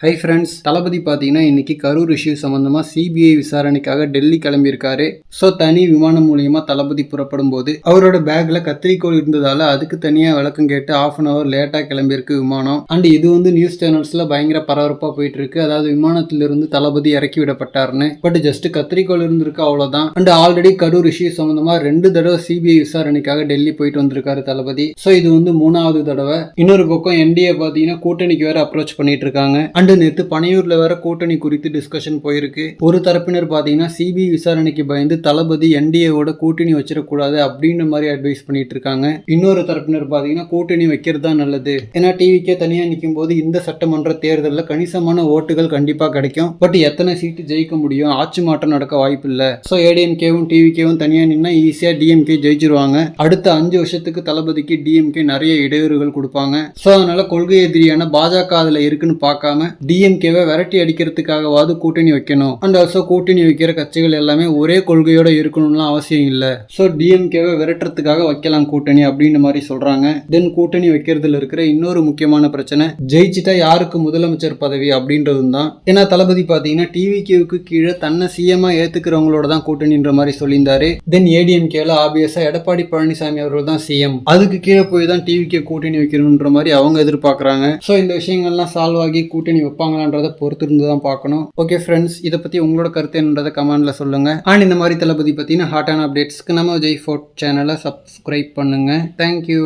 Hi friends, தளபதி பார்த்தீங்கன்னா இன்னைக்கு Karur issue சம்பந்தமா சிபிஐ விசாரணைக்காக டெல்லி கிளம்பியிருக்காரு. ஸோ தனி விமானம் மூலியமா தளபதி புறப்படும் போது அவரோட பேக்ல கத்திரிக்கோள் இருந்ததால அதுக்கு தனியா விளக்கம் கேட்டு ½ hour லேட்டா கிளம்பியிருக்கு விமானம். அண்ட் இது நியூஸ் சேனல்ஸ்ல பயங்கர பரபரப்பா போயிட்டு இருக்கு. அதாவது விமானத்திலிருந்து தளபதி இறக்கி விடப்பட்டாருன்னு. பட் ஜஸ்ட் கத்திரிக்கோள் இருந்திருக்கு, அவ்வளவுதான். அண்ட் ஆல்ரெடி கரூர் இஷ்யூ சம்பந்தமா 2 தடவை சிபிஐ விசாரணைக்காக டெல்லி போயிட்டு வந்திருக்காரு தளபதி. ஸோ இது 3வது தடவை. இன்னொரு பக்கம் என்டிஏ பார்த்தீங்கன்னா கூட்டணிக்கு வேற அப்ரோச் பண்ணிட்டு இருக்காங்க. நேற்று பனையூர்ல வேற கூட்டணி குறித்து டிஸ்கஷன் போயிருக்கு. ஒரு தரப்பினர் பாத்தீங்கன்னா சிபிஐ விசாரணைக்கு பயந்து தளபதி என்டிஏவோட கூட்டணி வச்சிடக்கூடாது அப்படின்ற மாதிரி அட்வைஸ் பண்ணிட்டு இருக்காங்க. இன்னொரு தரப்பினர் பாத்தீங்கன்னா கூட்டணி வைக்கிறது தான் நல்லது, ஏன்னா டிவிக்கே தனியா நிற்கும் போது இந்த சட்டமன்ற தேர்தலில் கணிசமான ஓட்டுகள் கண்டிப்பா கிடைக்கும். பட் எத்தனை சீட்டு ஜெயிக்க முடியும், ஆட்சி மாற்றம் நடக்க வாய்ப்பு இல்லை. ஸோ ஏடிஎம்கேவும் டிவிகேவும் தனியா நின்னா ஈஸியா டிஎம்கே ஜெயிச்சிருவாங்க. அடுத்த 5 வருஷத்துக்கு தளபதிக்கு டிஎம்கே நிறைய இடையூறுகள் கொடுப்பாங்க. ஸோ அதனால கொள்கை எதிரியான பாஜக அதுல இருக்குன்னு பார்க்காம டிஎம்கேவை விரட்டி அடிக்கிறதுக்காகவாது கூட்டணி வைக்கணும். அண்ட் ஆல்சோ கூட்டணி வைக்கிற கட்சிகள் எல்லாமே ஒரே கொள்கையோட இருக்கணும்லாம் அவசியம் இல்லை. ஸோ டிஎம்கேவை விரட்டுறதுக்காக வைக்கலாம் கூட்டணி அப்படின்னு மாதிரி சொல்றாங்க. தென் கூட்டணி வைக்கிறதுல இருக்கிற இன்னொரு முக்கியமான பிரச்சனை, ஜெயிச்சிட்டா யாருக்கு முதலமைச்சர் பதவி அப்படின்றதும் தான். ஏன்னா தளபதி பாத்தீங்கன்னா டிவிகேவுக்கு கீழே தன்னை சிஎம்மா ஏத்துக்கிறவங்களோட தான் கூட்டணின்ற மாதிரி சொல்லியிருந்தாரு. தென் ஏடிஎம்கேல ஆபியஸா எடப்பாடி பழனிசாமி அவர்கள் தான் சிஎம், அதுக்கு கீழே போய் தான் டிவிகே கூட்டணி வைக்கணும்ன்ற மாதிரி அவங்க எதிர்பார்க்கறாங்க. ஸோ இந்த விஷயங்கள்லாம் சால்வ் ஆகி கூட்டணி வைப்பாங்களான்றதை பொறுத்து இருந்து தான் பார்க்கணும். ஓகே ஃப்ரெண்ட்ஸ், இதை பற்றி உங்களோட கருத்து என்னன்றதை கமெண்ட்ல சொல்லுங்க. அண்ட் இந்த மாதிரி தளபதி பற்றின ஹாட்டான அப்டேட்ஸ்க்கு நம்ம விஜய் ஃபோர்ட் சேனலை சப்ஸ்கிரைப் பண்ணுங்க. தேங்க்யூ.